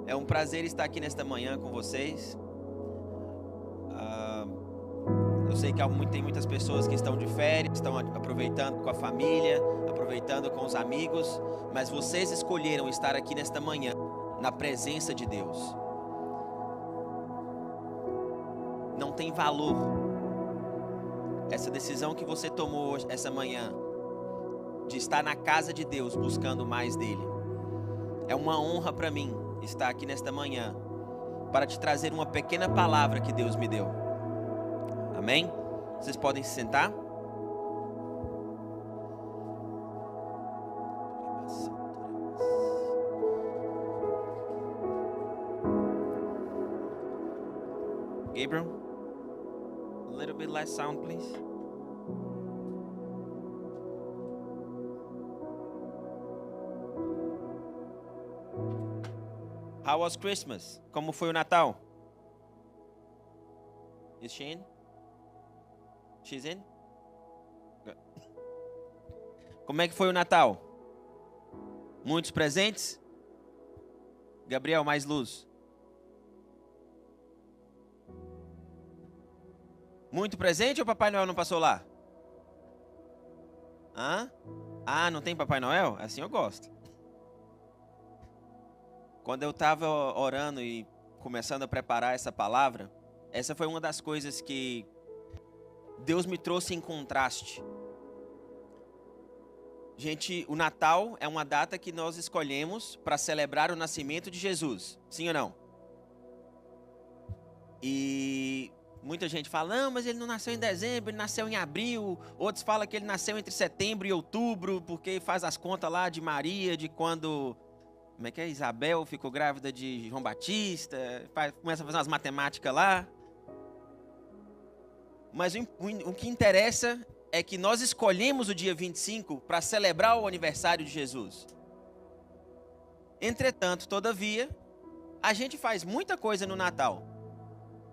É um prazer estar aqui nesta manhã com vocês. Eu sei que tem muitas pessoas que estão de férias, estão aproveitando com a família, aproveitando com os amigos, mas vocês escolheram estar aqui nesta manhã, na presença de Deus. Não tem valor essa decisão que você tomou hoje, essa manhã, de estar na casa de Deus buscando mais dele. É uma honra para mim estar aqui nesta manhã para te trazer uma pequena palavra que Deus me deu. Amém? Vocês podem se sentar? Gabriel, a little bit less sound, please. How was Christmas? Como foi o Natal? Is she in? She's in? Good. Como é que foi o Natal? Muitos presentes? Gabriel, mais luz. Muito presente ou Papai Noel não passou lá? Hã? Ah, não tem Papai Noel? Assim eu gosto. Quando eu estava orando e começando a preparar essa palavra, essa foi uma das coisas que Deus me trouxe em contraste. Gente, o Natal é uma data que nós escolhemos para celebrar o nascimento de Jesus. Sim ou não? E muita gente fala, não, mas ele não nasceu em dezembro, ele nasceu em abril. Outros falam que ele nasceu entre setembro e outubro, porque faz as contas lá de Maria, de quando... Como é que é? Isabel ficou grávida de João Batista, começa a fazer umas matemáticas lá. Mas o que interessa é que nós escolhemos o dia 25 para celebrar o aniversário de Jesus. Entretanto, todavia, a gente faz muita coisa no Natal,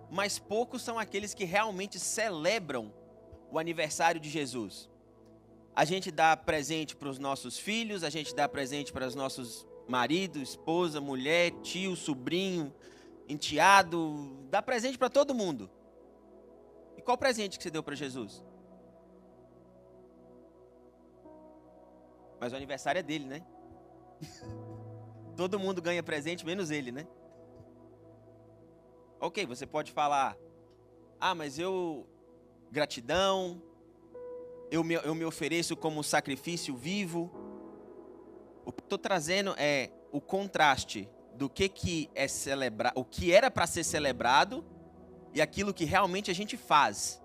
mas poucos são aqueles que realmente celebram o aniversário de Jesus. A gente dá presente para os nossos filhos, a gente dá presente para os nossos marido, esposa, mulher, tio, sobrinho, enteado, dá presente para todo mundo. E qual presente que você deu para Jesus? Mas o aniversário é dele, né? Todo mundo ganha presente, menos ele, né? Ok, você pode falar, mas gratidão, eu me ofereço como sacrifício vivo. O que estou trazendo é o contraste do que é celebrar, o que era para ser celebrado e aquilo que realmente a gente faz.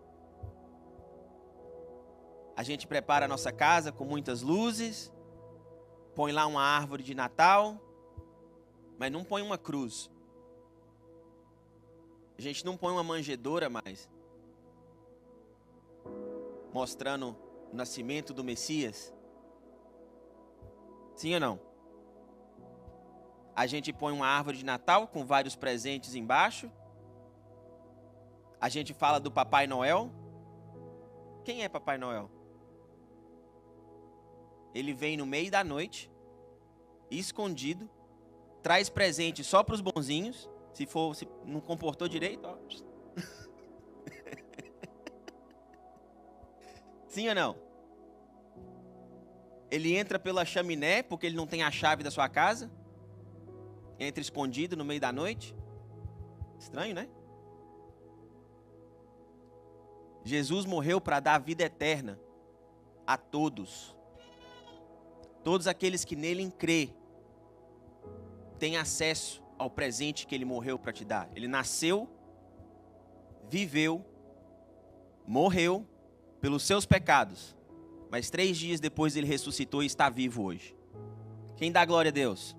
A gente prepara a nossa casa com muitas luzes, põe lá uma árvore de Natal, mas não põe uma cruz. A gente não põe uma manjedoura mais, mostrando o nascimento do Messias. Sim ou não? A gente põe uma árvore de Natal com vários presentes embaixo. A gente fala do Papai Noel. Quem é Papai Noel? Ele vem no meio da noite, escondido, traz presente só para os bonzinhos. Se não comportou direito, ó. Sim ou não? Ele entra pela chaminé, porque ele não tem a chave da sua casa. Entra escondido no meio da noite. Estranho, né? Jesus morreu para dar vida eterna a todos. Todos aqueles que nele crê têm acesso ao presente que ele morreu para te dar. Ele nasceu, viveu, morreu pelos seus pecados. Mas 3 dias depois ele ressuscitou e está vivo hoje. Quem dá glória a Deus?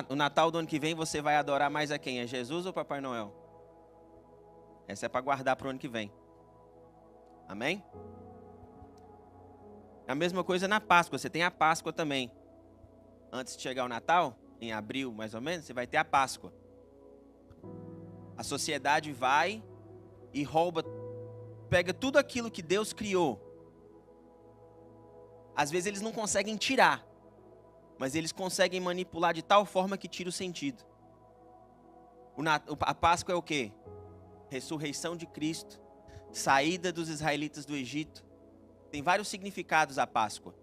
O Natal do ano que vem você vai adorar mais a quem? É Jesus ou Papai Noel? Essa é para guardar para o ano que vem. Amém? A mesma coisa na Páscoa. Você tem a Páscoa também. Antes de chegar o Natal, em abril mais ou menos, você vai ter a Páscoa. A sociedade vai e pega tudo aquilo que Deus criou. Às vezes eles não conseguem tirar, mas eles conseguem manipular de tal forma que tira o sentido. A Páscoa é o quê? Ressurreição de Cristo, saída dos israelitas do Egito. Tem vários significados a Páscoa.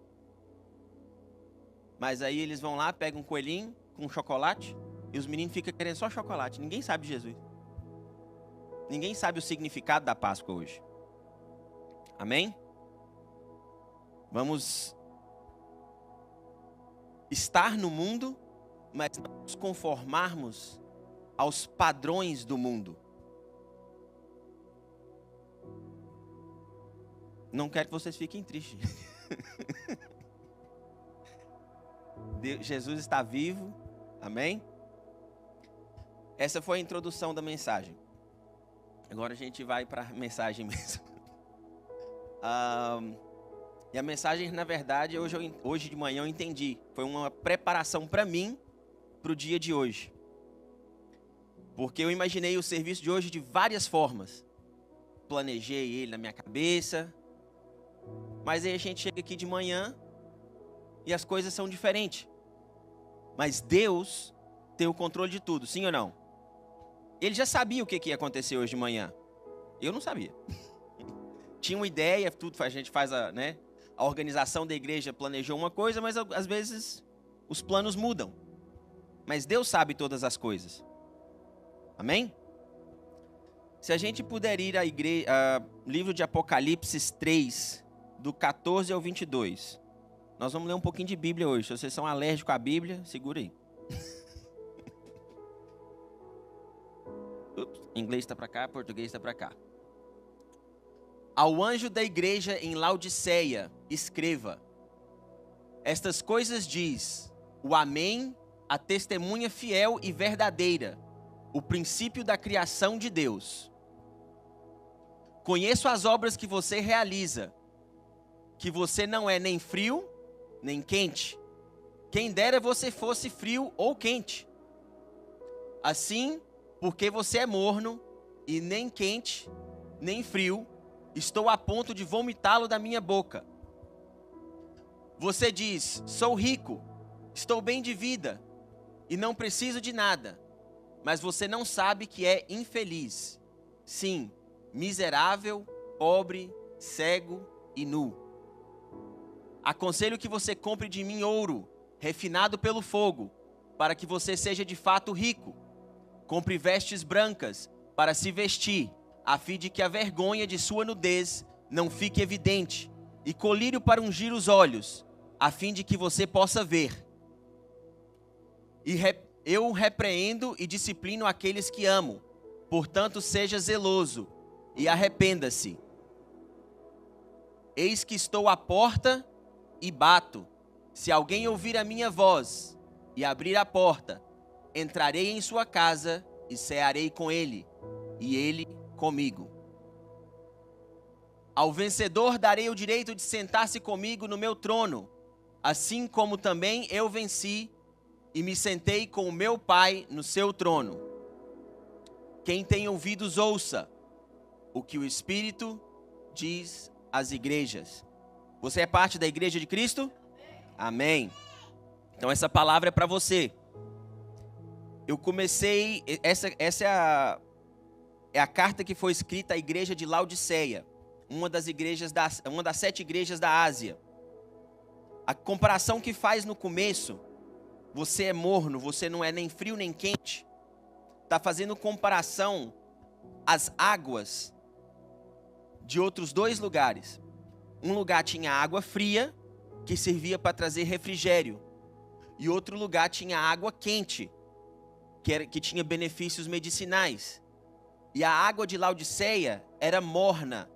Mas aí eles vão lá, pegam um coelhinho com chocolate, e os meninos ficam querendo só chocolate. Ninguém sabe de Jesus. Ninguém sabe o significado da Páscoa hoje. Amém? Vamos estar no mundo, mas não nos conformarmos aos padrões do mundo. Não quero que vocês fiquem tristes. Jesus está vivo. Amém? Essa foi a introdução da mensagem. Agora a gente vai para a mensagem mesmo. E a mensagem, na verdade, hoje de manhã eu entendi. Foi uma preparação para mim, para o dia de hoje. Porque eu imaginei o serviço de hoje de várias formas. Planejei ele na minha cabeça. Mas aí a gente chega aqui de manhã e as coisas são diferentes. Mas Deus tem o controle de tudo, sim ou não? Ele já sabia o que ia acontecer hoje de manhã. Eu não sabia. Tinha uma ideia, tudo, a gente faz a organização da igreja planejou uma coisa, mas às vezes os planos mudam. Mas Deus sabe todas as coisas. Amém? Se a gente puder ir a livro de Apocalipse 3, do 14 ao 22. Nós vamos ler um pouquinho de Bíblia hoje. Se vocês são alérgicos à Bíblia, segura aí. Inglês está para cá, português está para cá. Ao anjo da igreja em Laodiceia, escreva: estas coisas diz o Amém, a testemunha fiel e verdadeira, o princípio da criação de Deus. Conheço as obras que você realiza, que você não é nem frio, nem quente. Quem dera você fosse frio ou quente. Assim, porque você é morno e nem quente, nem frio, estou a ponto de vomitá-lo da minha boca. Você diz: sou rico, estou bem de vida e não preciso de nada. Mas você não sabe que é infeliz. Sim, miserável, pobre, cego e nu. Aconselho que você compre de mim ouro, refinado pelo fogo, para que você seja de fato rico. Compre vestes brancas para se vestir, a fim de que a vergonha de sua nudez não fique evidente, e colírio para ungir os olhos, a fim de que você possa ver. Eu repreendo e disciplino aqueles que amo, portanto seja zeloso e arrependa-se. Eis que estou à porta e bato. Se alguém ouvir a minha voz e abrir a porta, entrarei em sua casa e cearei com ele, e ele comigo. Ao vencedor darei o direito de sentar-se comigo no meu trono, assim como também eu venci e me sentei com o meu Pai no seu trono. Quem tem ouvidos, ouça o que o Espírito diz às igrejas. Você é parte da igreja de Cristo? Amém. Então essa palavra é para você. Eu comecei, essa é a carta que foi escrita à igreja de Laodiceia, uma das 7 igrejas da Ásia. A comparação que faz no começo, você é morno, você não é nem frio nem quente, está fazendo comparação às águas de outros 2 lugares. Um lugar tinha água fria, que servia para trazer refrigério, e outro lugar tinha água quente, que tinha benefícios medicinais. E a água de Laodiceia era morna,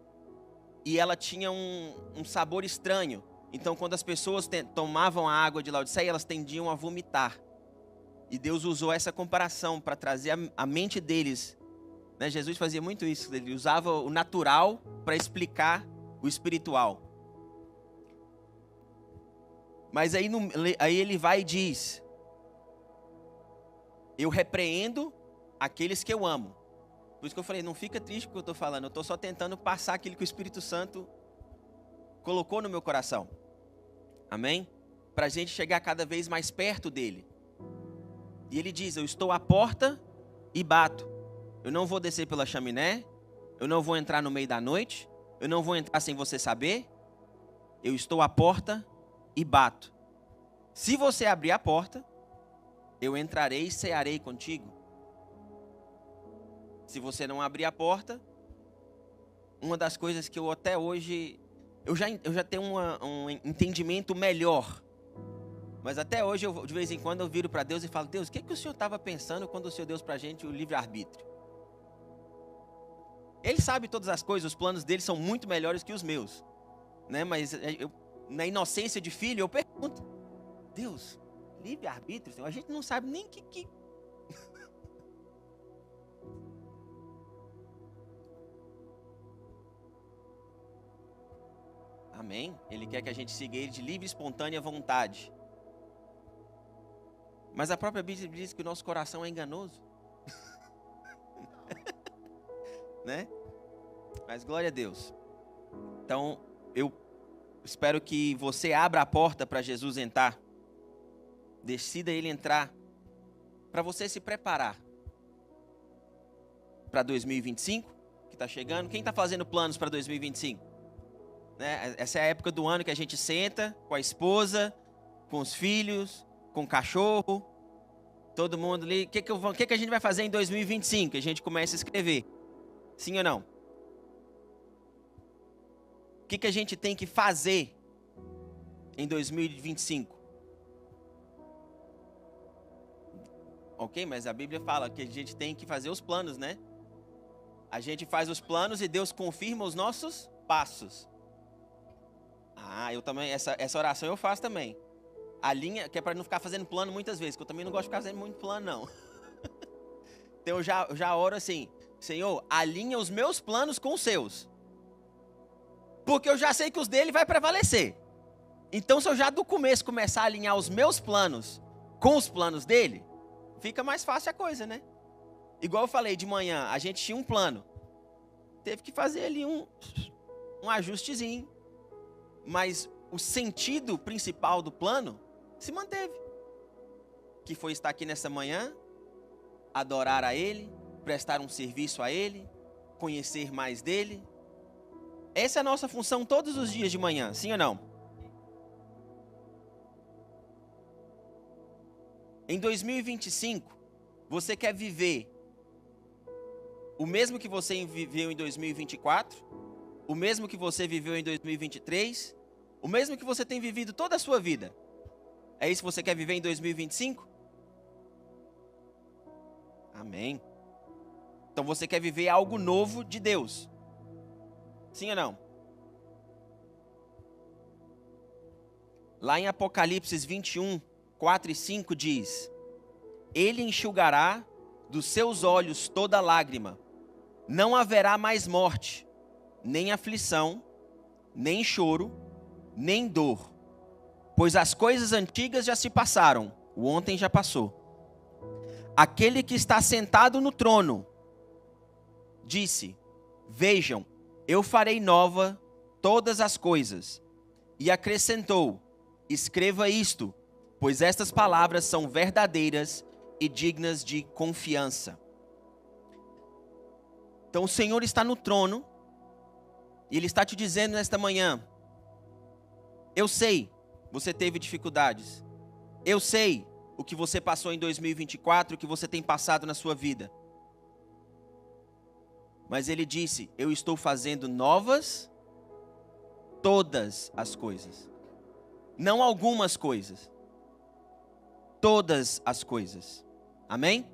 e ela tinha um sabor estranho. Então, quando as pessoas tomavam a água de Laodiceia, elas tendiam a vomitar. E Deus usou essa comparação para trazer a mente deles. Né? Jesus fazia muito isso, ele usava o natural para explicar o espiritual. Mas aí ele vai e diz: eu repreendo aqueles que eu amo. Por isso que eu falei, não fica triste com o que eu estou falando, eu estou só tentando passar aquilo que o Espírito Santo colocou no meu coração. Amém? para a gente chegar cada vez mais perto dele. E ele diz: eu estou à porta e bato. Eu não vou descer pela chaminé, eu não vou entrar no meio da noite, eu não vou entrar sem você saber. Eu estou à porta e bato. Se você abrir a porta, eu entrarei e cearei contigo. Se você não abrir a porta, uma das coisas que eu até hoje, eu já tenho um entendimento melhor. Mas até hoje, de vez em quando, eu viro para Deus e falo: Deus, o que o Senhor estava pensando quando o Senhor deu para a gente o livre-arbítrio? Ele sabe todas as coisas, os planos dele são muito melhores que os meus. Né? Mas eu, na inocência de filho, eu pergunto: Deus, livre-arbítrio, Senhor? A gente não sabe nem que... Amém? Ele quer que a gente siga ele de livre e espontânea vontade. Mas a própria Bíblia diz que o nosso coração é enganoso. Né? Mas glória a Deus. Então, eu espero que você abra a porta para Jesus entrar. Decida ele entrar. Para você se preparar. Para 2025, que está chegando. Quem está fazendo planos para 2025? Né? Essa é a época do ano que a gente senta com a esposa, com os filhos, com o cachorro, todo mundo ali. O que a gente vai fazer em 2025? A gente começa a escrever. Sim ou não? O que a gente tem que fazer em 2025? Ok, mas a Bíblia fala que a gente tem que fazer os planos, né? A gente faz os planos e Deus confirma os nossos passos. Eu também, essa oração eu faço também. A linha, que é para não ficar fazendo plano muitas vezes, que eu também não gosto de ficar fazendo muito plano, não. Então eu já oro assim: Senhor, alinha os meus planos com os seus. Porque eu já sei que os dele vai prevalecer. Então se eu já do começo começar a alinhar os meus planos com os planos dele, fica mais fácil a coisa, né? Igual eu falei de manhã, a gente tinha um plano. Teve que fazer ali um ajustezinho. Mas o sentido principal do plano se manteve. Que foi estar aqui nessa manhã, adorar a Ele, prestar um serviço a Ele, conhecer mais dEle. Essa é a nossa função todos os dias de manhã, sim ou não? Em 2025, você quer viver o mesmo que você viveu em 2024? O mesmo que você viveu em 2023? O mesmo que você tem vivido toda a sua vida? É isso que você quer viver em 2025? Amém. Então você quer viver algo novo de Deus? Sim ou não? Lá em Apocalipse 21, 4 e 5 diz: Ele enxugará dos seus olhos toda lágrima. Não haverá mais morte, nem aflição, nem choro, nem dor. Pois as coisas antigas já se passaram, o ontem já passou. Aquele que está sentado no trono disse: Vejam, eu farei nova todas as coisas. E acrescentou: Escreva isto, pois estas palavras são verdadeiras e dignas de confiança. Então o Senhor está no trono e Ele está te dizendo nesta manhã: eu sei, você teve dificuldades. Eu sei o que você passou em 2024, o que você tem passado na sua vida. Mas Ele disse: eu estou fazendo novas todas as coisas. Não algumas coisas. Todas as coisas. Amém?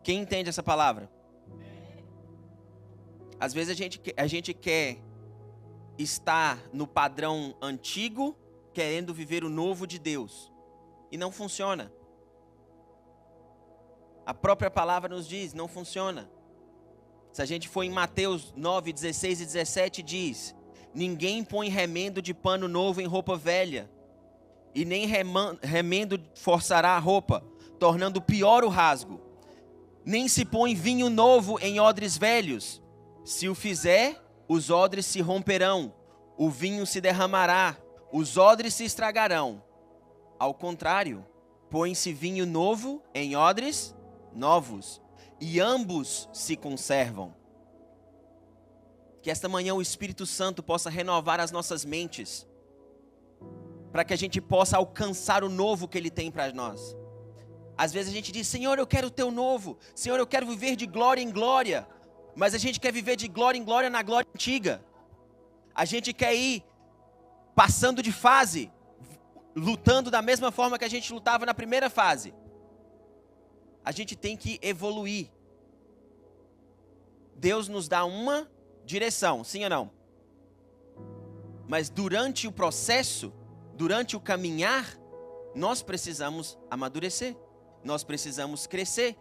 Quem entende essa palavra? Às vezes a gente quer estar no padrão antigo, querendo viver o novo de Deus. E não funciona. A própria palavra nos diz, não funciona. Se a gente for em Mateus 9, 16 e 17, diz: ninguém põe remendo de pano novo em roupa velha, e nem remendo forçará a roupa, tornando pior o rasgo. Nem se põe vinho novo em odres velhos. Se o fizer, os odres se romperão, o vinho se derramará, Os odres se estragarão. Ao contrário, põe-se vinho novo em odres novos, e ambos se conservam. Que esta manhã o Espírito Santo possa renovar as nossas mentes, para que a gente possa alcançar o novo que Ele tem para nós. Às vezes a gente diz: Senhor, eu quero o Teu novo. Senhor, eu quero viver de glória em glória. Mas a gente quer viver de glória em glória na glória antiga. A gente quer ir passando de fase, lutando da mesma forma que a gente lutava na primeira fase. A gente tem que evoluir. Deus nos dá uma direção, sim ou não? Mas durante o processo, durante o caminhar, nós precisamos amadurecer. Nós precisamos crescer.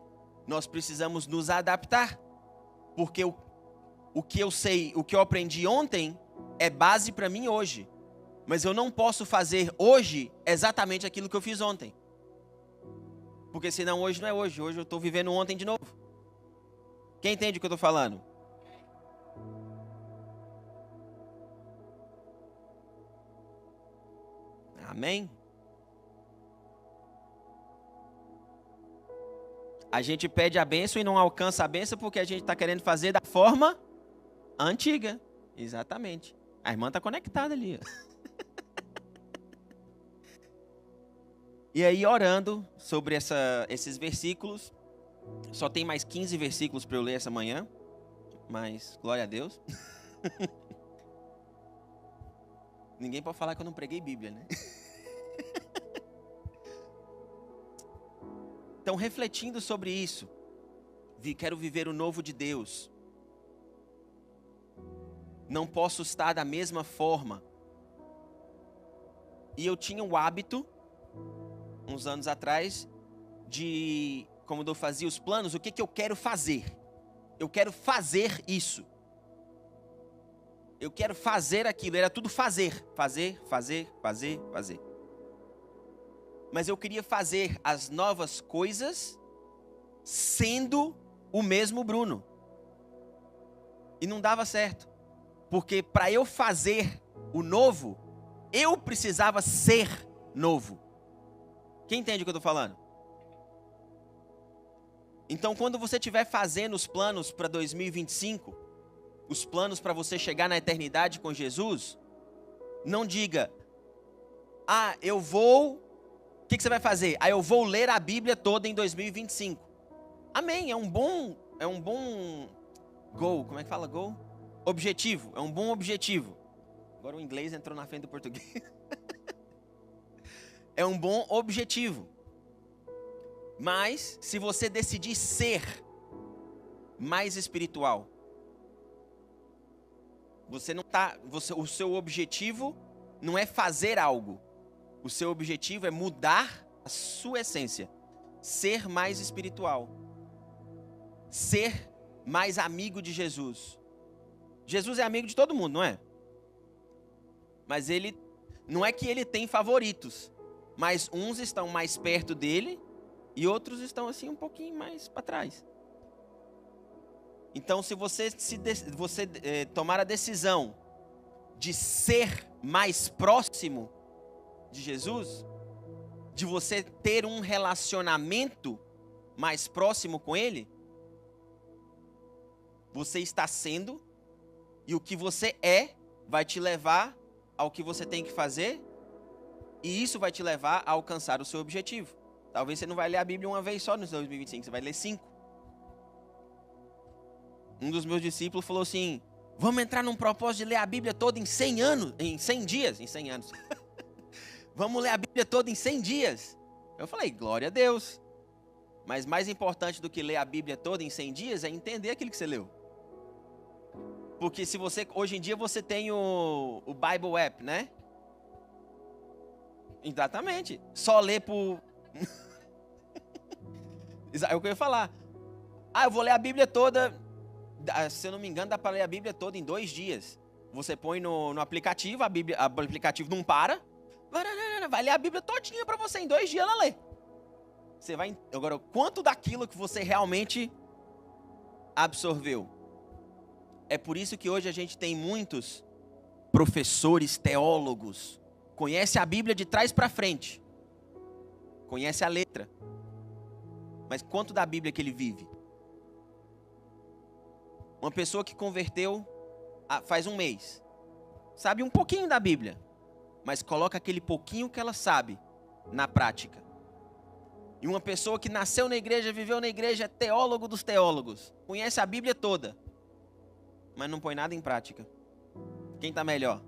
Nós precisamos nos adaptar. Porque o que eu sei, o que eu aprendi ontem, é base para mim hoje. Mas eu não posso fazer hoje exatamente aquilo que eu fiz ontem. Porque senão hoje não é hoje. Hoje eu estou vivendo ontem de novo. Quem entende o que eu estou falando? Amém? A gente pede a bênção e não alcança a bênção porque a gente está querendo fazer da forma antiga. Exatamente. A irmã está conectada ali. E aí, orando sobre esses versículos, só tem mais 15 versículos para eu ler essa manhã, mas glória a Deus. Ninguém pode falar que eu não preguei Bíblia, né? Então, refletindo sobre isso, quero viver o novo de Deus. Não posso estar da mesma forma. E eu tinha o hábito, uns anos atrás, de, como eu fazia os planos, o que eu quero fazer? Eu quero fazer isso. Eu quero fazer aquilo. Era tudo fazer. Fazer. Mas eu queria fazer as novas coisas sendo o mesmo Bruno. E não dava certo. Porque para eu fazer o novo, eu precisava ser novo. Quem entende o que eu estou falando? Então, quando você estiver fazendo os planos para 2025, os planos para você chegar na eternidade com Jesus, não diga: eu vou... O que você vai fazer? Eu vou ler a Bíblia toda em 2025. Amém, é um bom goal. Como é que fala goal? Objetivo, é um bom objetivo. Agora o inglês entrou na frente do português. É um bom objetivo. Mas, se você decidir ser mais espiritual, o seu objetivo não é fazer algo. O seu objetivo é mudar a sua essência. Ser mais espiritual. Ser mais amigo de Jesus. Jesus é amigo de todo mundo, não é? Mas ele, não é que ele tem favoritos. Mas uns estão mais perto dele e outros estão assim um pouquinho mais para trás. Então, se você tomar a decisão de ser mais próximo de Jesus, de você ter um relacionamento mais próximo com Ele, você está sendo, e o que você é vai te levar ao que você tem que fazer, e isso vai te levar a alcançar o seu objetivo. Talvez você não vai ler a Bíblia uma vez só no 2025, você vai ler 5. Um dos meus discípulos falou assim: vamos entrar num propósito de ler a Bíblia toda em 100 anos, em 100 dias, em 100 anos. Vamos ler a Bíblia toda em 100 dias. Eu falei, glória a Deus. Mas mais importante do que ler a Bíblia toda em 100 dias é entender aquilo que você leu. Porque se você, hoje em dia você tem o Bible App, né? Exatamente. Só ler por... É o que eu ia falar. Eu vou ler a Bíblia toda... Se eu não me engano, dá para ler a Bíblia toda em 2 dias. Você põe no aplicativo, o aplicativo não para. Vai ler a Bíblia todinha para você, em 2 dias ela lê. Você vai... Agora, quanto daquilo que você realmente absorveu? É por isso que hoje a gente tem muitos professores, teólogos, conhece a Bíblia de trás para frente, conhece a letra, mas quanto da Bíblia que ele vive? Uma pessoa que converteu faz um mês, sabe um pouquinho da Bíblia, mas coloca aquele pouquinho que ela sabe na prática. E uma pessoa que nasceu na igreja, viveu na igreja, é teólogo dos teólogos, conhece a Bíblia toda, mas não põe nada em prática. Quem está melhor?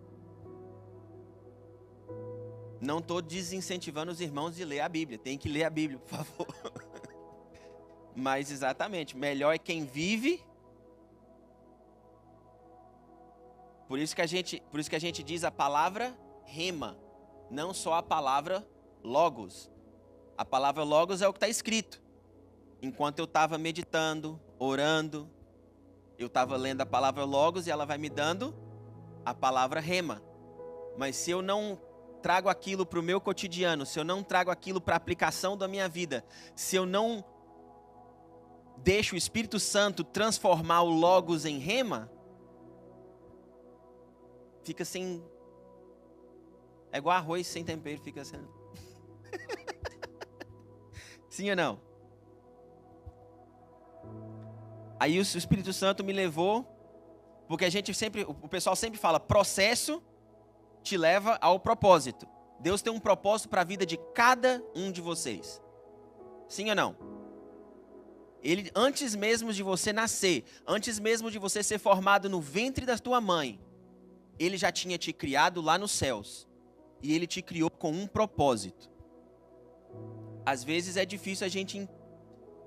Não estou desincentivando os irmãos de ler a Bíblia. Tem que ler a Bíblia, por favor. Mas exatamente, melhor é quem vive. Por isso que a gente diz a palavra rema, não só a palavra logos. A palavra logos é o que está escrito. Enquanto eu estava meditando, orando, eu estava lendo a palavra logos e ela vai me dando a palavra rema. Mas se eu não trago aquilo para o meu cotidiano, se eu não trago aquilo para a aplicação da minha vida, se eu não deixo o Espírito Santo transformar o logos em rema, fica sem... É igual arroz sem tempero, fica sem... Sim ou não? Aí o Espírito Santo me levou, porque o pessoal sempre fala, processo te leva ao propósito. Deus tem um propósito para a vida de cada um de vocês. Sim ou não? Ele, antes mesmo de você nascer, antes mesmo de você ser formado no ventre da tua mãe, Ele já tinha te criado lá nos céus. E Ele te criou com um propósito. Às vezes é difícil a gente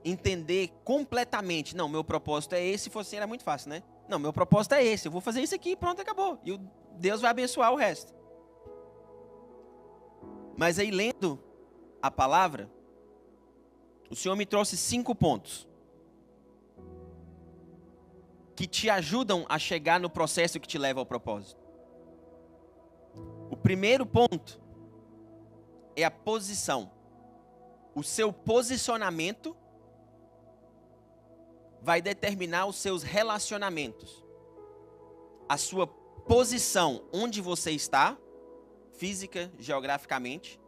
entender completamente. Não, meu propósito é esse. Se fosse, era muito fácil, né? Não, meu propósito é esse. Eu vou fazer isso aqui e pronto, acabou. E Deus vai abençoar o resto. Mas aí, lendo a palavra, o Senhor me trouxe 5 pontos que te ajudam a chegar no processo que te leva ao propósito. O primeiro ponto é a posição. O seu posicionamento vai determinar os seus relacionamentos. A sua posição, onde você está, física, geograficamente.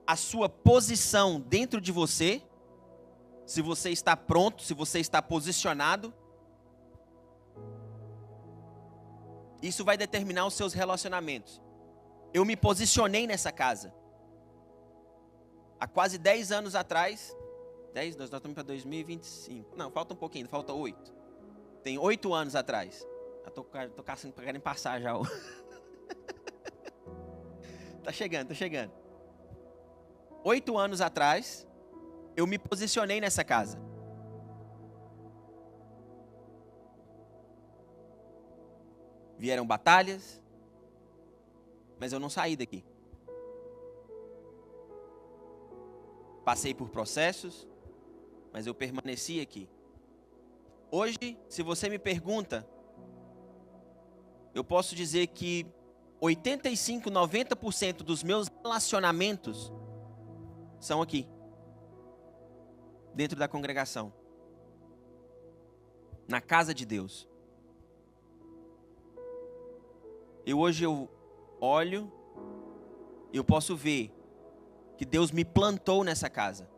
A sua posição dentro de você, se você está pronto, se você está posicionado. Isso vai determinar os seus relacionamentos. Eu me posicionei nessa casa. Há quase 10 anos atrás, nós estamos para 2025. Não, falta um pouquinho, falta 8. Tem 8 anos atrás. Estou querendo passar já. Tá chegando. 8 anos atrás, eu me posicionei nessa casa. Vieram batalhas, mas eu não saí daqui. Passei por processos, mas eu permaneci aqui. Hoje, se você me pergunta, eu posso dizer que 85, 90% dos meus relacionamentos são aqui, dentro da congregação, na casa de Deus. Hoje eu olho e eu posso ver que Deus me plantou nessa casa.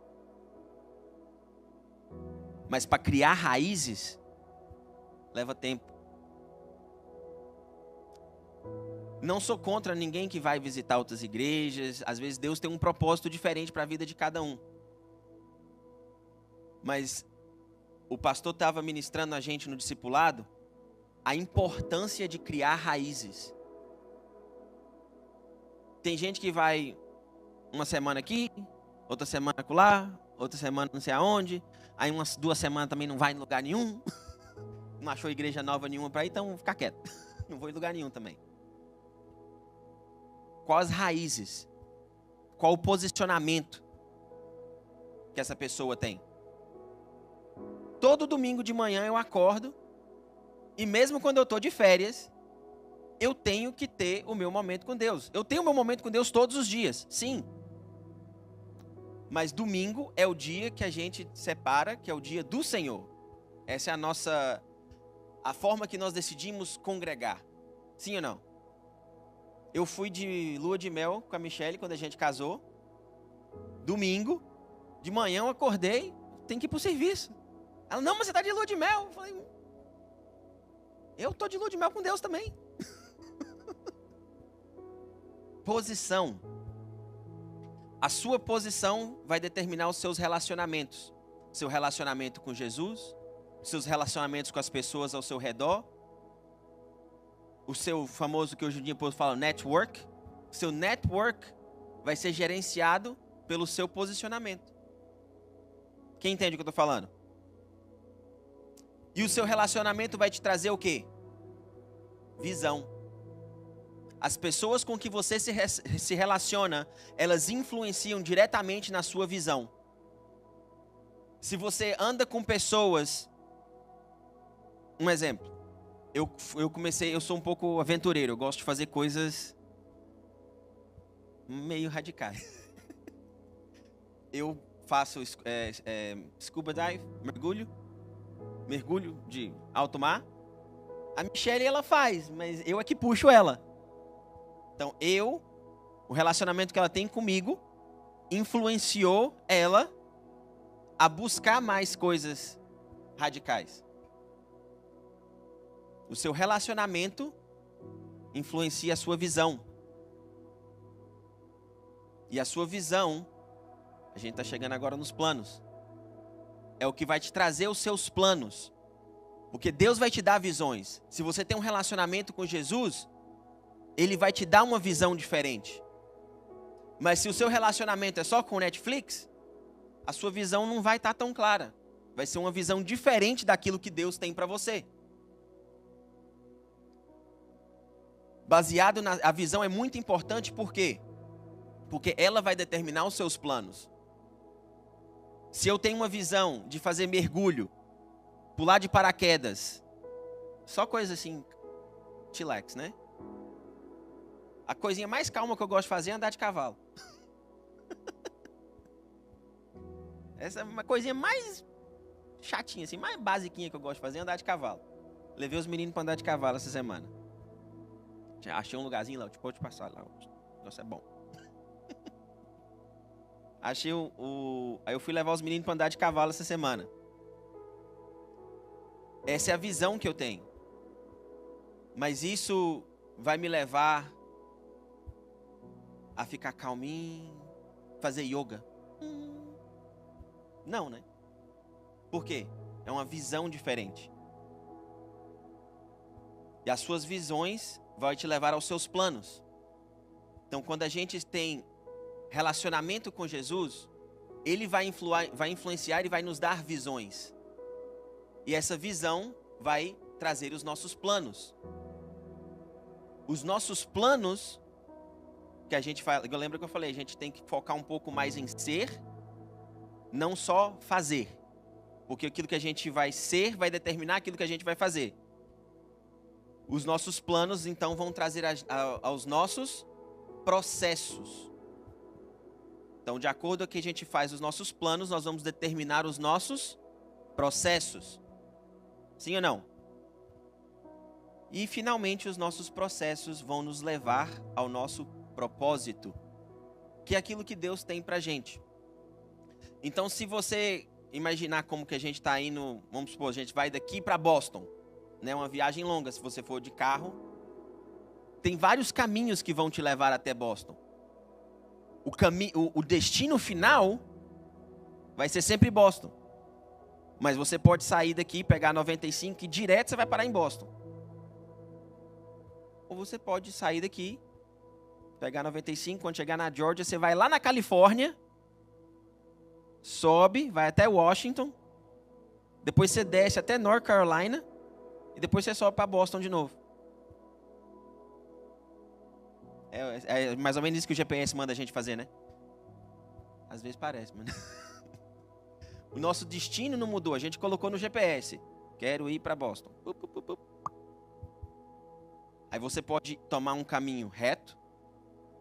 Mas para criar raízes, leva tempo. Não sou contra ninguém que vai visitar outras igrejas. Às vezes Deus tem um propósito diferente para a vida de cada um. Mas o pastor estava ministrando a gente no discipulado a importância de criar raízes. Tem gente que vai uma semana aqui, outra semana acolá, outra semana não sei aonde, aí umas 2 semanas também não vai em lugar nenhum, não achou igreja nova nenhuma para ir, então fica quieto, não vou em lugar nenhum também. Qual as raízes? Qual o posicionamento que essa pessoa tem? Todo domingo de manhã eu acordo, e mesmo quando eu estou de férias, eu tenho que ter o meu momento com Deus. Eu tenho o meu momento com Deus todos os dias, sim. Mas domingo é o dia que a gente separa, que é o dia do Senhor. Essa é a forma que nós decidimos congregar. Sim ou não? Eu fui de lua de mel com a Michelle quando a gente casou. Domingo, de manhã eu acordei, tem que ir pro serviço. Ela, não, mas você tá de lua de mel. Eu falei, eu tô de lua de mel com Deus também. Posição. A sua posição vai determinar os seus relacionamentos. Seu relacionamento com Jesus, seus relacionamentos com as pessoas ao seu redor, o seu famoso, que hoje em dia o povo fala, network. Seu network vai ser gerenciado pelo seu posicionamento. Quem entende o que eu estou falando? E o seu relacionamento vai te trazer o quê? Visão. As pessoas com que você se relaciona, elas influenciam diretamente na sua visão. Se você anda com pessoas... Um exemplo. Eu sou um pouco aventureiro, eu gosto de fazer coisas meio radicais. Eu faço scuba dive, mergulho de alto mar. A Michelle, ela faz, mas eu é que puxo ela. Então, o relacionamento que ela tem comigo, influenciou ela a buscar mais coisas radicais. O seu relacionamento influencia a sua visão. E a sua visão, a gente está chegando agora nos planos, é o que vai te trazer os seus planos. Porque Deus vai te dar visões. Se você tem um relacionamento com Jesus, Ele vai te dar uma visão diferente. Mas se o seu relacionamento é só com Netflix, a sua visão não vai estar tão clara. Vai ser uma visão diferente daquilo que Deus tem para você. A visão é muito importante, por quê? Porque ela vai determinar os seus planos. Se eu tenho uma visão de fazer mergulho, pular de paraquedas, só coisa assim, chillax, né? A coisinha mais calma que eu gosto de fazer é andar de cavalo. Essa é uma coisinha mais chatinha, assim, mais basiquinha que eu gosto de fazer é andar de cavalo. Levei os meninos para andar de cavalo essa semana. Achei um lugarzinho lá, pode passar lá. Nossa, é bom. Achei Aí eu fui levar os meninos para andar de cavalo essa semana. Essa é a visão que eu tenho. Mas isso vai me levar a ficar calminho, fazer yoga? Não, né? Por quê? É uma visão diferente. E as suas visões vai te levar aos seus planos. Então, quando a gente tem relacionamento com Jesus, Ele vai influenciar e vai nos dar visões. E essa visão vai trazer os nossos planos. Os nossos planos, que a gente fala, eu lembro que eu falei, a gente tem que focar um pouco mais em ser, não só fazer. Porque aquilo que a gente vai ser vai determinar aquilo que a gente vai fazer. Os nossos planos, então, vão trazer aos nossos processos. Então, de acordo com o que a gente faz os nossos planos, nós vamos determinar os nossos processos. Sim ou não? E, finalmente, os nossos processos vão nos levar ao nosso propósito, que é aquilo que Deus tem pra gente. Então, se você imaginar como que a gente está indo, vamos supor, a gente vai daqui para Boston, né, uma viagem longa, se você for de carro, tem vários caminhos que vão te levar até Boston. O destino final vai ser sempre Boston. Mas você pode sair daqui, pegar 95 e direto você vai parar em Boston. Ou você pode sair daqui, pegar 95, quando chegar na Georgia, você vai lá na Califórnia, sobe, vai até Washington, depois você desce até North Carolina, e depois você sobe para Boston de novo. É mais ou menos isso que o GPS manda a gente fazer, né? Às vezes parece, mano. O nosso destino não mudou, a gente colocou no GPS. Quero ir para Boston. Aí você pode tomar um caminho reto,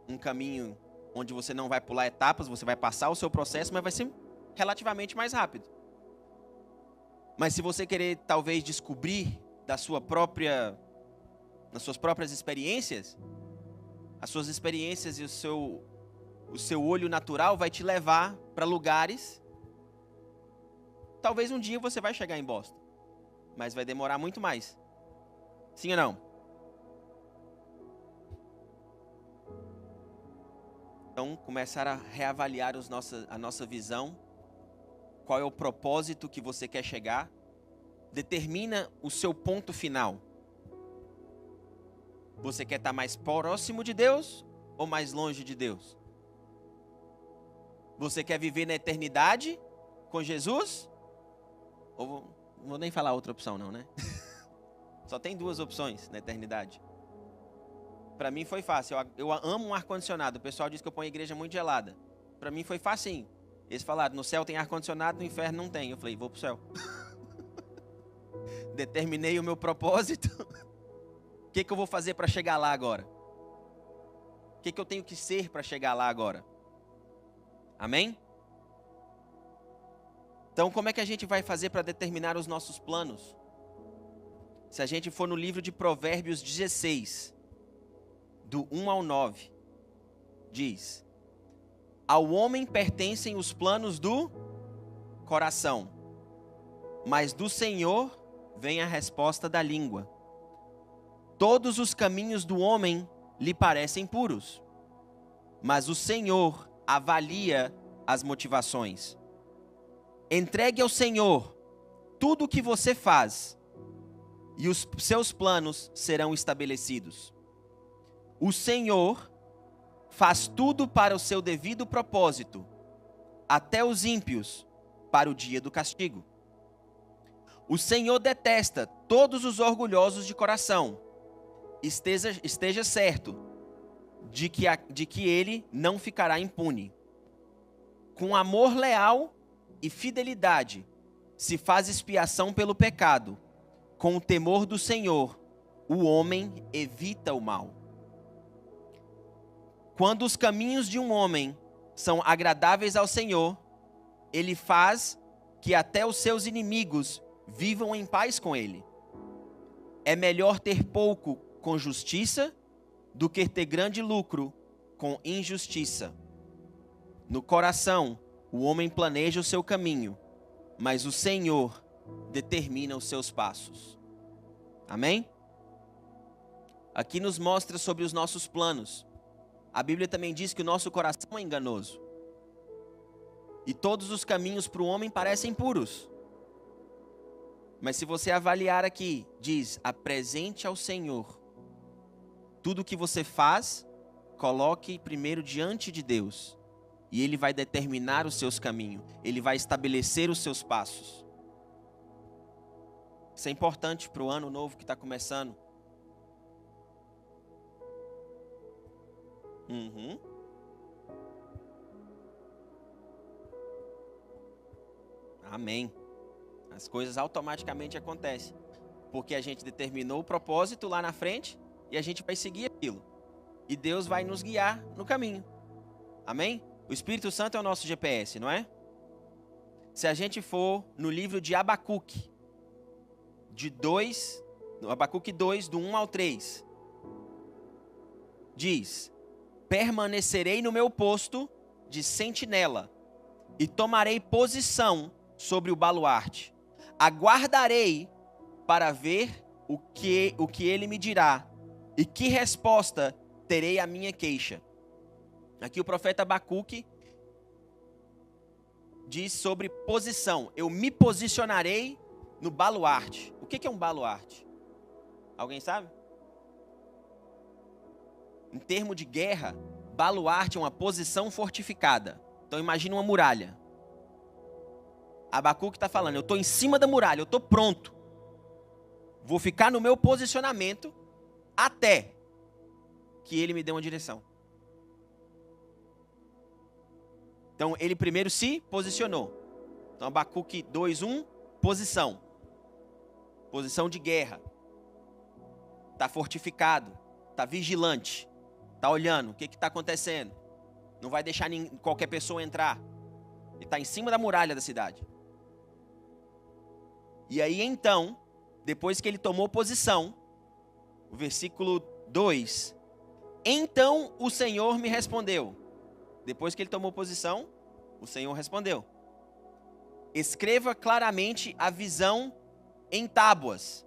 um caminho onde você não vai pular etapas, você vai passar o seu processo, mas vai ser relativamente mais rápido. Mas se você querer talvez descobrir nas suas próprias experiências, As suas experiências e o seu olho natural vai te levar para lugares. Talvez um dia você vai chegar em Boston, mas vai demorar muito mais. Sim ou não? Então, começar a reavaliar a nossa visão. Qual é o propósito que você quer chegar? Determina o seu ponto final. Você quer estar mais próximo de Deus ou mais longe de Deus? Você quer viver na eternidade com Jesus? Ou não vou nem falar outra opção não, né? Só tem duas opções na eternidade. Para mim foi fácil. Eu amo um ar-condicionado. O pessoal diz que eu ponho a igreja muito gelada. Para mim foi facinho. Eles falaram, no céu tem ar-condicionado, no inferno não tem. Eu falei, vou pro céu. Determinei o meu propósito. O que eu vou fazer para chegar lá agora? O que eu tenho que ser para chegar lá agora? Amém? Então, como é que a gente vai fazer para determinar os nossos planos? Se a gente for no livro de Provérbios 16, do 1 ao 9, diz: ao homem pertencem os planos do coração, mas do Senhor vem a resposta da língua. Todos os caminhos do homem lhe parecem puros, mas o Senhor avalia as motivações. Entregue ao Senhor tudo o que você faz, e os seus planos serão estabelecidos. O Senhor faz tudo para o seu devido propósito, até os ímpios para o dia do castigo. O Senhor detesta todos os orgulhosos de coração. Esteja certo de que ele não ficará impune. Com amor leal e fidelidade se faz expiação pelo pecado. Com o temor do Senhor, o homem evita o mal. Quando os caminhos de um homem são agradáveis ao Senhor, ele faz que até os seus inimigos vivam em paz com ele. É melhor ter pouco com justiça do que ter grande lucro com injustiça. No coração, o homem planeja o seu caminho, mas o Senhor determina os seus passos. Amém? Aqui nos mostra sobre os nossos planos. A Bíblia também diz que o nosso coração é enganoso. E todos os caminhos para o homem parecem puros. Mas se você avaliar aqui, diz, apresente ao Senhor. Tudo o que você faz, coloque primeiro diante de Deus. E Ele vai determinar os seus caminhos. Ele vai estabelecer os seus passos. Isso é importante para o ano novo que está começando. Amém. As coisas automaticamente acontecem. Porque a gente determinou o propósito lá na frente e a gente vai seguir aquilo. E Deus vai nos guiar no caminho. Amém? O Espírito Santo é o nosso GPS, não é? Se a gente for no livro de Abacuque, Abacuque 2, do 1 ao 3, diz: permanecerei no meu posto de sentinela e tomarei posição sobre o baluarte. Aguardarei para ver o que ele me dirá e que resposta terei à minha queixa. Aqui o profeta Abacuque diz sobre posição. Eu me posicionarei no baluarte. O que é um baluarte? Alguém sabe? Em termos de guerra, baluarte é uma posição fortificada. Então imagine uma muralha. Abacuque está falando, eu estou em cima da muralha, eu estou pronto. Vou ficar no meu posicionamento até que ele me dê uma direção. Então ele primeiro se posicionou. Então Abacuque 2:1, posição. Posição de guerra. Está fortificado, está vigilante, está olhando o que está acontecendo. Não vai deixar qualquer pessoa entrar. Ele está em cima da muralha da cidade. E aí então, depois que ele tomou posição, o versículo 2, Então o Senhor me respondeu. Depois que ele tomou posição, o Senhor respondeu. Escreva claramente a visão em tábuas,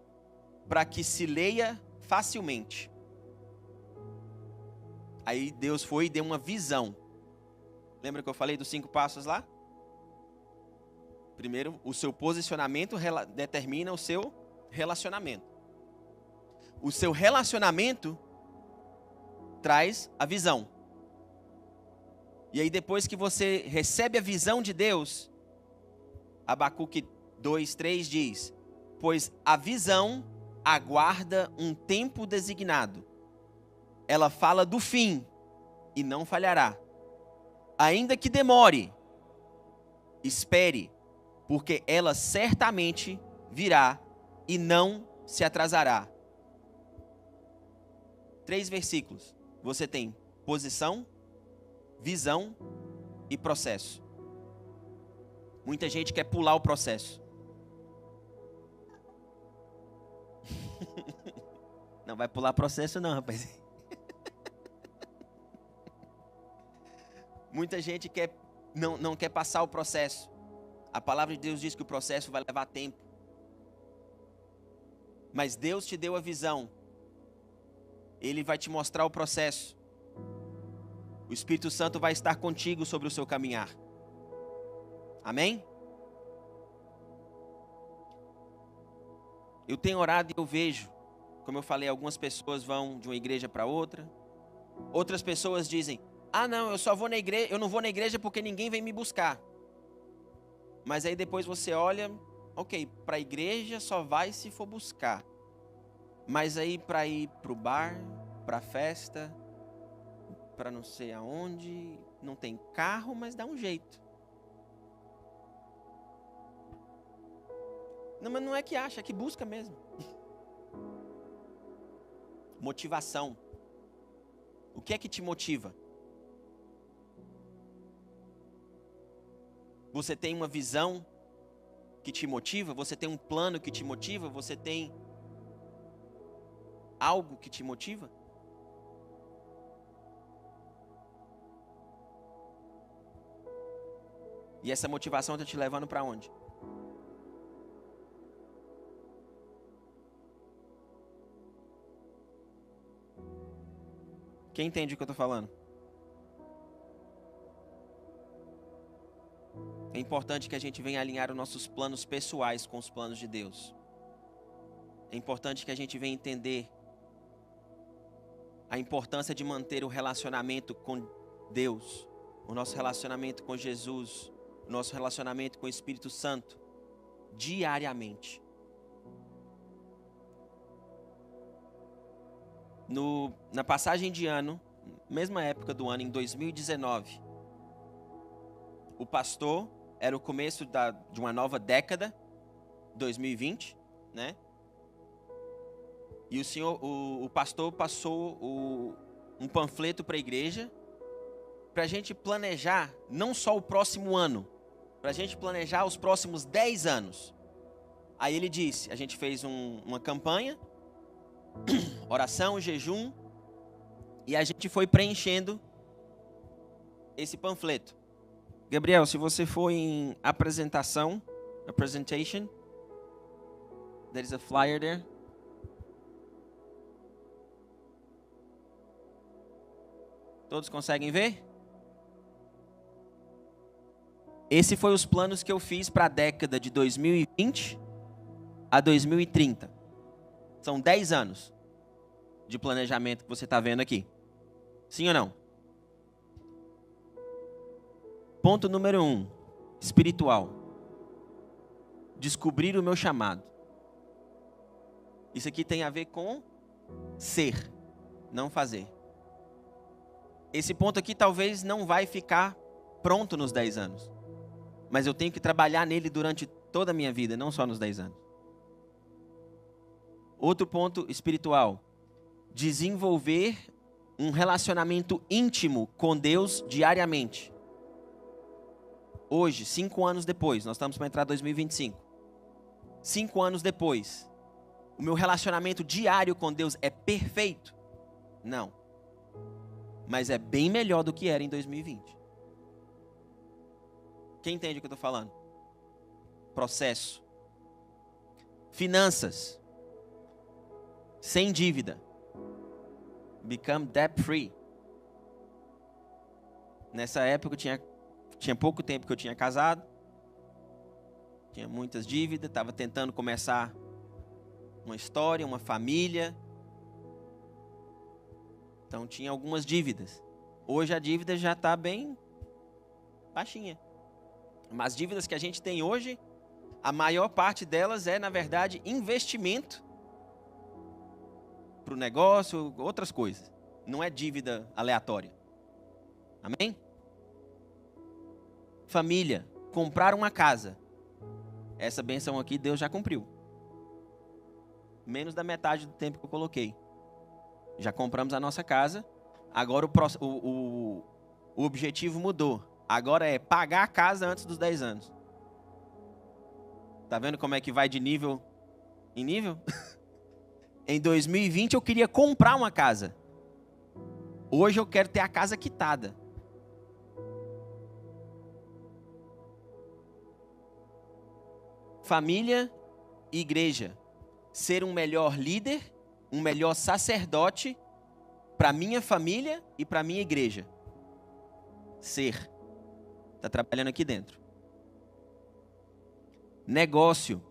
para que se leia facilmente. Aí Deus foi e deu uma visão. Lembra que eu falei dos 5 passos lá? Primeiro, o seu posicionamento determina o seu relacionamento. O seu relacionamento traz a visão. E aí depois que você recebe a visão de Deus, Abacuque 2:3 diz: pois a visão aguarda um tempo designado. Ela fala do fim e não falhará. Ainda que demore, espere, porque ela certamente virá e não se atrasará. 3 versículos. Você tem posição, visão e processo. Muita gente quer pular o processo. Não vai pular processo não, rapaz. Muita gente não quer passar o processo. A palavra de Deus diz que o processo vai levar tempo. Mas Deus te deu a visão. Ele vai te mostrar o processo. O Espírito Santo vai estar contigo sobre o seu caminhar. Amém? Eu tenho orado e eu vejo, como eu falei, algumas pessoas vão de uma igreja para outra. Outras pessoas dizem: ah, não, eu só vou na igreja, eu não vou na igreja porque ninguém vem me buscar. Mas aí depois você olha, ok, para a igreja só vai se for buscar. Mas aí para ir para o bar, para a festa, para não sei aonde, não tem carro, mas dá um jeito. Não, mas não é que acha, é que busca mesmo. Motivação. O que é que te motiva? Você tem uma visão que te motiva? Você tem um plano que te motiva? Você tem algo que te motiva? E essa motivação está te levando para onde? Quem entende o que eu estou falando? É importante que a gente venha alinhar os nossos planos pessoais com os planos de Deus. É importante que a gente venha entender a importância de manter o relacionamento com Deus, o nosso relacionamento com Jesus, o nosso relacionamento com o Espírito Santo, diariamente. Na passagem de ano, mesma época do ano, em 2019, o pastor, era o começo de uma nova década, 2020, né? E o pastor passou um panfleto para a igreja, para a gente planejar não só o próximo ano, para a gente planejar os próximos 10 anos. Aí ele disse, a gente fez uma campanha, oração, jejum, e a gente foi preenchendo esse panfleto. Gabriel, se você for em presentation, there is a flyer there. Todos conseguem ver? Esse foi os planos que eu fiz para a década de 2020 a 2030. São 10 anos de planejamento que você está vendo aqui. Sim ou não? Ponto número 1, espiritual. Descobrir o meu chamado. Isso aqui tem a ver com ser, não fazer. Esse ponto aqui talvez não vai ficar pronto nos 10 anos. Mas eu tenho que trabalhar nele durante toda a minha vida, não só nos 10 anos. Outro ponto espiritual. Desenvolver um relacionamento íntimo com Deus diariamente. Hoje, 5 anos depois, nós estamos para entrar em 2025. 5 anos depois, o meu relacionamento diário com Deus é perfeito? Não. mas é bem melhor do que era em 2020. Quem entende o que eu estou falando? Processo. Finanças. Sem dívida. Become debt free. Nessa época tinha pouco tempo que eu tinha casado. Tinha muitas dívidas, estava tentando começar uma história, uma família. Então tinha algumas dívidas. Hoje a dívida já está bem baixinha. Mas as dívidas que a gente tem hoje, a maior parte delas é, na verdade, investimento para o negócio, outras coisas. Não é dívida aleatória. Amém? Família, comprar uma casa. Essa bênção aqui Deus já cumpriu. Menos da metade do tempo que eu coloquei. Já compramos a nossa casa. Agora o objetivo mudou. Agora é pagar a casa antes dos 10 anos. Tá vendo como é que vai de nível em nível? Em 2020 eu queria comprar uma casa. Hoje eu quero ter a casa quitada. Família e igreja. Ser um melhor líder, um melhor sacerdote para minha família e para minha igreja. Ser. Está trabalhando aqui dentro. Negócio.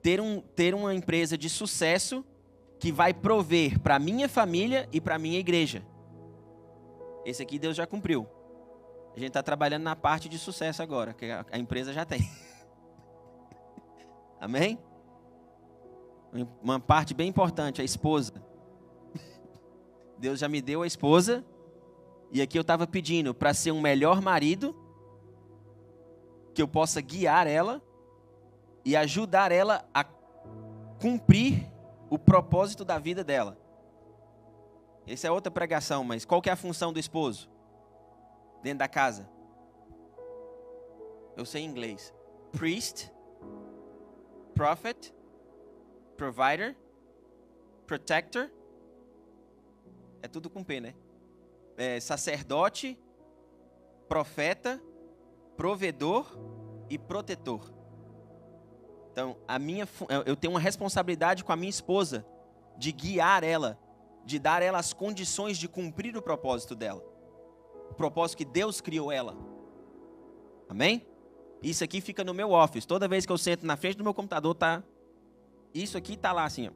Ter uma empresa de sucesso que vai prover para minha família e para minha igreja. Esse aqui Deus já cumpriu. A gente está trabalhando na parte de sucesso agora, que a empresa já tem. Amém? Uma parte bem importante, a esposa. Deus já me deu a esposa. E aqui eu estava pedindo para ser um melhor marido, que eu possa guiar ela e ajudar ela a cumprir o propósito da vida dela. Essa é outra pregação, mas qual que é a função do esposo dentro da casa? Eu sei em inglês. Priest, prophet, provider, protector. É tudo com P, né? Sacerdote, profeta, provedor e protetor. Então, eu tenho uma responsabilidade com a minha esposa de guiar ela, de dar ela as condições de cumprir o propósito dela. O propósito que Deus criou ela. Amém? Isso aqui fica no meu office. Toda vez que eu sento na frente do meu computador, tá. Isso aqui tá lá assim, ó,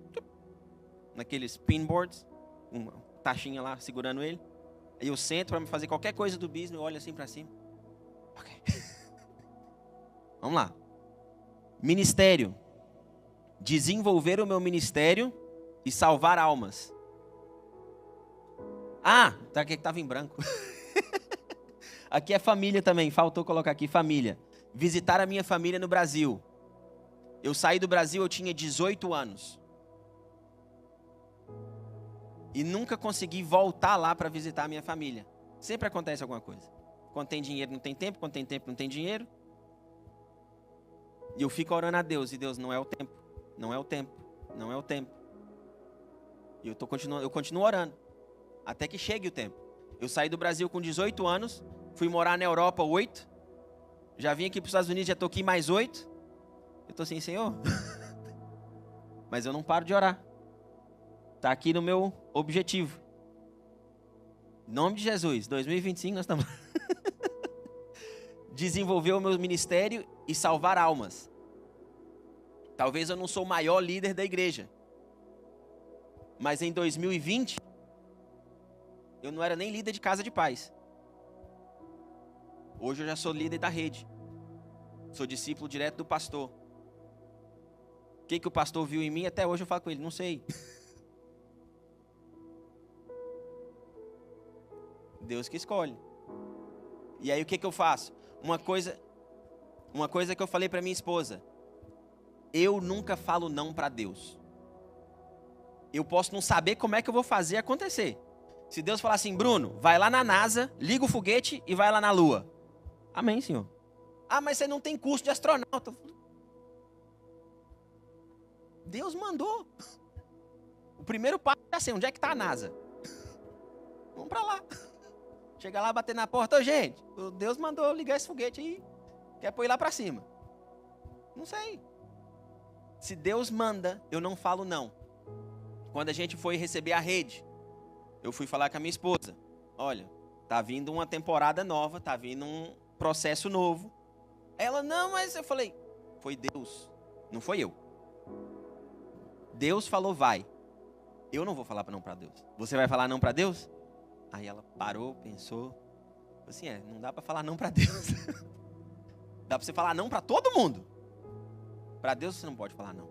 naqueles pinboards, uma taxinha lá segurando ele. Aí eu sento para me fazer qualquer coisa do business, eu olho assim para cima. Ok. Vamos lá. Ministério. Desenvolver o meu ministério e salvar almas. Ah, tá aqui que estava em branco. Aqui é família também, faltou colocar aqui família. Visitar a minha família no Brasil. Eu saí do Brasil, eu tinha 18 anos. E nunca consegui voltar lá para visitar a minha família. Sempre acontece alguma coisa. Quando tem dinheiro não tem tempo, quando tem tempo não tem dinheiro. E eu fico orando a Deus, e Deus, não é o tempo, não é o tempo, não é o tempo. E eu continuo orando, até que chegue o tempo. Eu saí do Brasil com 18 anos, fui morar na Europa 8, já vim aqui para os Estados Unidos, já estou aqui mais 8. Eu estou assim, Senhor, mas eu não paro de orar. Está aqui no meu objetivo. Em nome de Jesus, 2025 nós estamos... Desenvolver o meu ministério e salvar almas. Talvez eu não sou o maior líder da igreja. Mas em 2020, eu não era nem líder de casa de paz. Hoje eu já sou líder da rede. Sou discípulo direto do pastor. O que o pastor viu em mim, até hoje eu falo com ele, não sei. Deus que escolhe. E aí o que eu faço? Uma coisa que eu falei para minha esposa. Eu nunca falo não para Deus. Eu posso não saber como é que eu vou fazer acontecer. Se Deus falar assim, Bruno, vai lá na NASA, liga o foguete e vai lá na Lua. Amém, Senhor. Ah, mas você não tem curso de astronauta. Deus mandou. O primeiro passo é assim, onde é que está a NASA? Vamos para lá. Chega lá, bater na porta. Ô, gente, Deus mandou ligar esse foguete aí. Quer pôr lá para cima. Não sei. Se Deus manda, eu não falo não. Quando a gente foi receber a rede, eu fui falar com a minha esposa. Olha, tá vindo uma temporada nova, tá vindo um processo novo. Ela, não, mas eu falei, foi Deus, não foi eu. Deus falou, vai. Eu não vou falar não para Deus. Você vai falar não para Deus? Aí ela parou, pensou. Assim, não dá para falar não para Deus. Dá para você falar não para todo mundo. Para Deus você não pode falar não.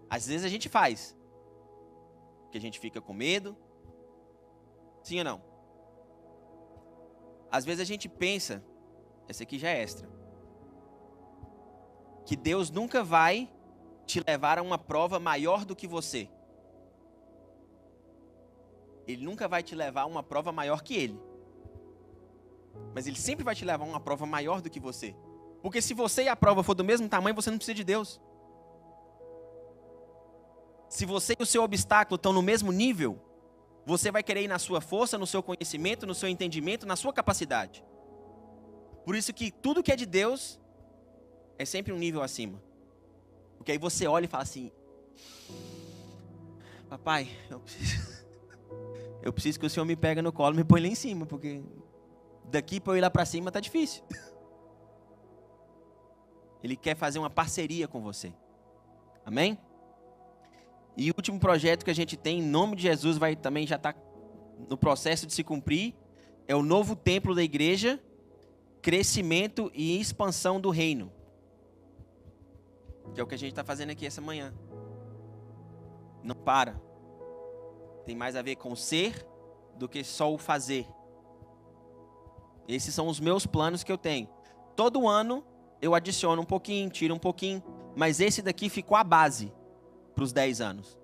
Às vezes a gente faz. Porque a gente fica com medo. Sim ou não? Às vezes a gente pensa, essa aqui já é extra, que Deus nunca vai te levar a uma prova maior do que você. Ele nunca vai te levar a uma prova maior que Ele. Mas Ele sempre vai te levar a uma prova maior do que você. Porque se você e a prova for do mesmo tamanho, você não precisa de Deus. Se você e o seu obstáculo estão no mesmo nível, você vai querer ir na sua força, no seu conhecimento, no seu entendimento, na sua capacidade. Por isso que tudo que é de Deus é sempre um nível acima. Porque aí você olha e fala assim, papai, eu preciso que o Senhor me pega no colo e me põe lá em cima, porque daqui para eu ir lá para cima tá difícil. Ele quer fazer uma parceria com você. Amém? E o último projeto que a gente tem, em nome de Jesus, vai também já está no processo de se cumprir, é o novo templo da igreja, crescimento e expansão do reino. Que é o que a gente está fazendo aqui essa manhã. Não para. Tem mais a ver com o ser do que só o fazer. Esses são os meus planos que eu tenho. Todo ano eu adiciono um pouquinho, tiro um pouquinho, mas esse daqui ficou a base para os 10 anos.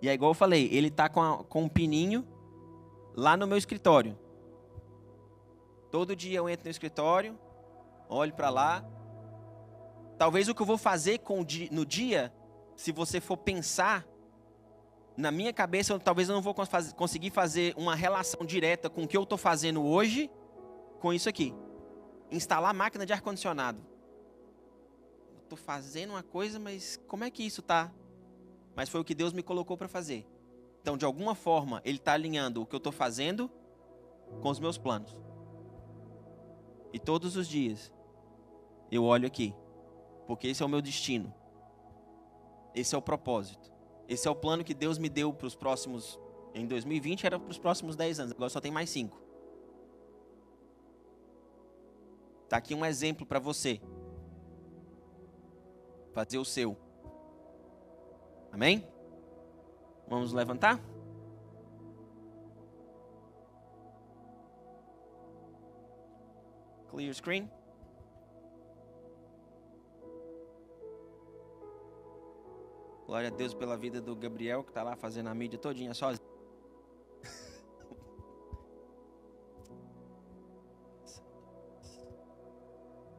E é igual eu falei, ele está com um pininho lá no meu escritório. Todo dia eu entro no escritório, olho para lá. Talvez o que eu vou fazer no dia, se você for pensar, na minha cabeça, talvez eu não vou conseguir fazer uma relação direta com o que eu estou fazendo hoje com isso aqui. Instalar máquina de ar-condicionado. Estou fazendo uma coisa, mas como é que isso está? Mas foi o que Deus me colocou para fazer. Então, de alguma forma, Ele está alinhando o que eu estou fazendo com os meus planos. E todos os dias, eu olho aqui. Porque esse é o meu destino. Esse é o propósito. Esse é o plano que Deus me deu para os próximos... Em 2020 era para os próximos 10 anos. Agora só tem mais 5. Está aqui um exemplo para você. Fazer o seu. Amém? Vamos levantar? Clear screen. Glória a Deus pela vida do Gabriel, que está lá fazendo a mídia todinha sozinho.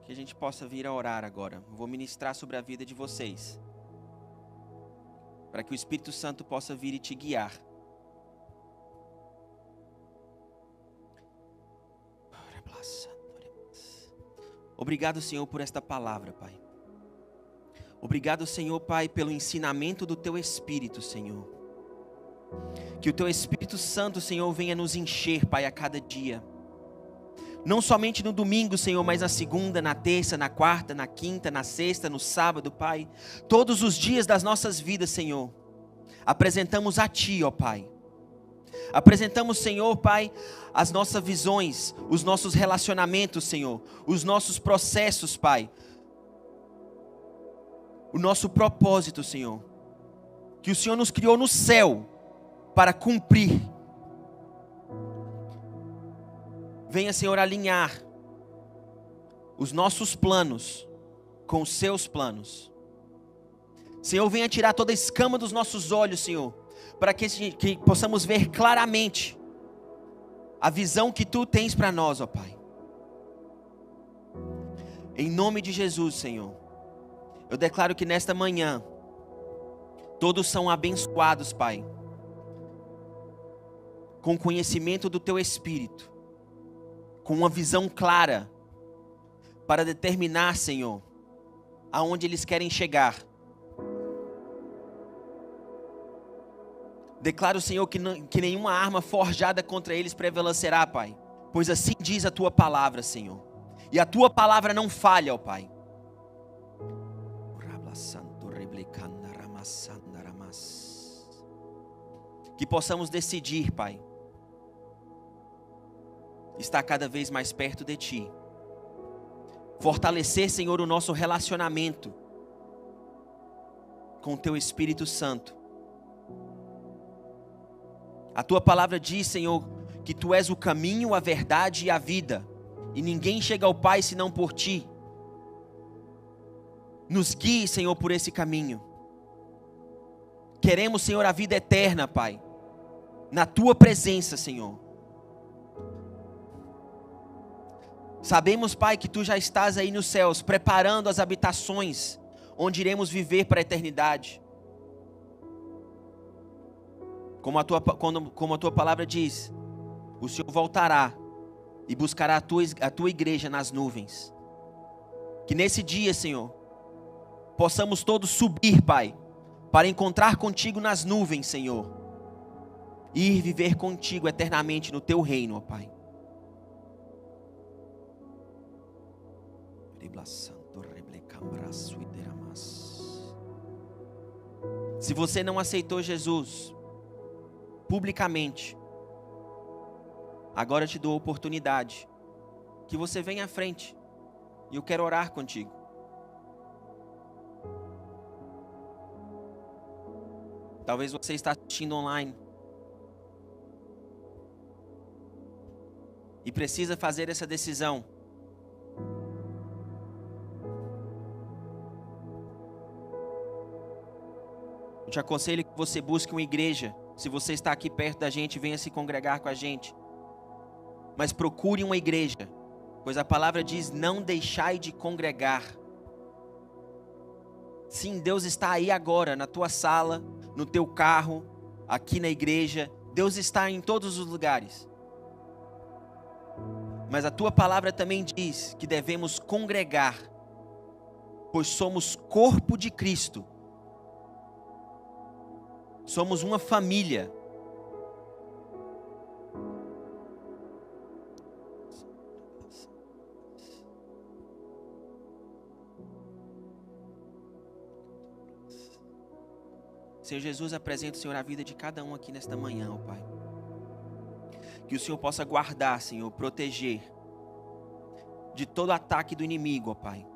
Que a gente possa vir a orar agora. Eu vou ministrar sobre a vida de vocês. Para que o Espírito Santo possa vir e te guiar. Obrigado, Senhor, por esta palavra, Pai. Obrigado, Senhor, Pai, pelo ensinamento do Teu Espírito, Senhor. Que o Teu Espírito Santo, Senhor, venha nos encher, Pai, a cada dia. Não somente no domingo, Senhor, mas na segunda, na terça, na quarta, na quinta, na sexta, no sábado, Pai. Todos os dias das nossas vidas, Senhor, apresentamos a Ti, ó Pai. Apresentamos, Senhor, Pai, as nossas visões, os nossos relacionamentos, Senhor, os nossos processos, Pai. O nosso propósito, Senhor. Que o Senhor nos criou no céu para cumprir. Venha, Senhor, alinhar os nossos planos com os seus planos. Senhor, venha tirar toda a escama dos nossos olhos, Senhor, para que possamos ver claramente a visão que Tu tens para nós, ó Pai. Em nome de Jesus, Senhor, eu declaro que nesta manhã todos são abençoados, Pai. com conhecimento do Teu Espírito, com uma visão clara, para determinar, Senhor, aonde eles querem chegar. Declaro, Senhor, que nenhuma arma forjada contra eles prevalecerá, Pai. Pois assim diz a Tua palavra, Senhor. E a Tua palavra não falha, ó Pai. Que possamos decidir, Pai, estar cada vez mais perto de Ti. Fortalecer, Senhor, o nosso relacionamento com o Teu Espírito Santo. A Tua palavra diz, Senhor, que Tu és o caminho, a verdade e a vida. E ninguém chega ao Pai senão por Ti. Nos guie, Senhor, por esse caminho. Queremos, Senhor, a vida eterna, Pai. Na Tua presença, Senhor. Sabemos, Pai, que Tu já estás aí nos céus, preparando as habitações, onde iremos viver para a eternidade. Como a Tua palavra diz, o Senhor voltará e buscará a Tua igreja nas nuvens. Que nesse dia, Senhor, possamos todos subir, Pai, para encontrar contigo nas nuvens, Senhor, e ir viver contigo eternamente no Teu reino, ó Pai. Se você não aceitou Jesus publicamente, agora eu te dou a oportunidade que você venha à frente e eu quero orar contigo. Talvez você está assistindo online e precisa fazer essa decisão. Eu te aconselho que você busque uma igreja. Se você está aqui perto da gente, venha se congregar com a gente. Mas procure uma igreja, pois a palavra diz: não deixai de congregar. Sim, Deus está aí agora, na tua sala, no teu carro, aqui na igreja. Deus está em todos os lugares. Mas a tua palavra também diz que devemos congregar, pois somos corpo de Cristo. Somos uma família. Senhor Jesus, apresenta, Senhor, a vida de cada um aqui nesta manhã, ó Pai. Que o Senhor possa guardar, Senhor, proteger de todo ataque do inimigo, ó Pai.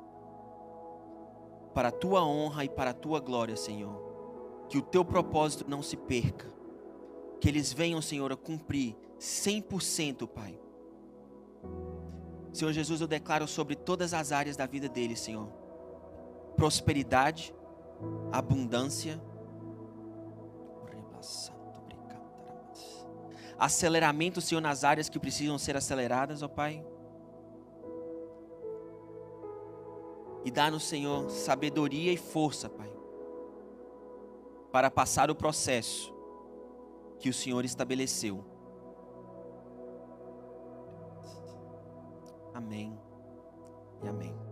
Para a Tua honra e para a Tua glória, Senhor. Que o Teu propósito não se perca. Que eles venham, Senhor, a cumprir 100%, Pai. Senhor Jesus, eu declaro sobre todas as áreas da vida deles, Senhor, prosperidade, abundância, aceleramento, Senhor, nas áreas que precisam ser aceleradas, ó Pai. E dá-nos, Senhor, sabedoria e força, Pai, para passar o processo que o Senhor estabeleceu. Amém e amém.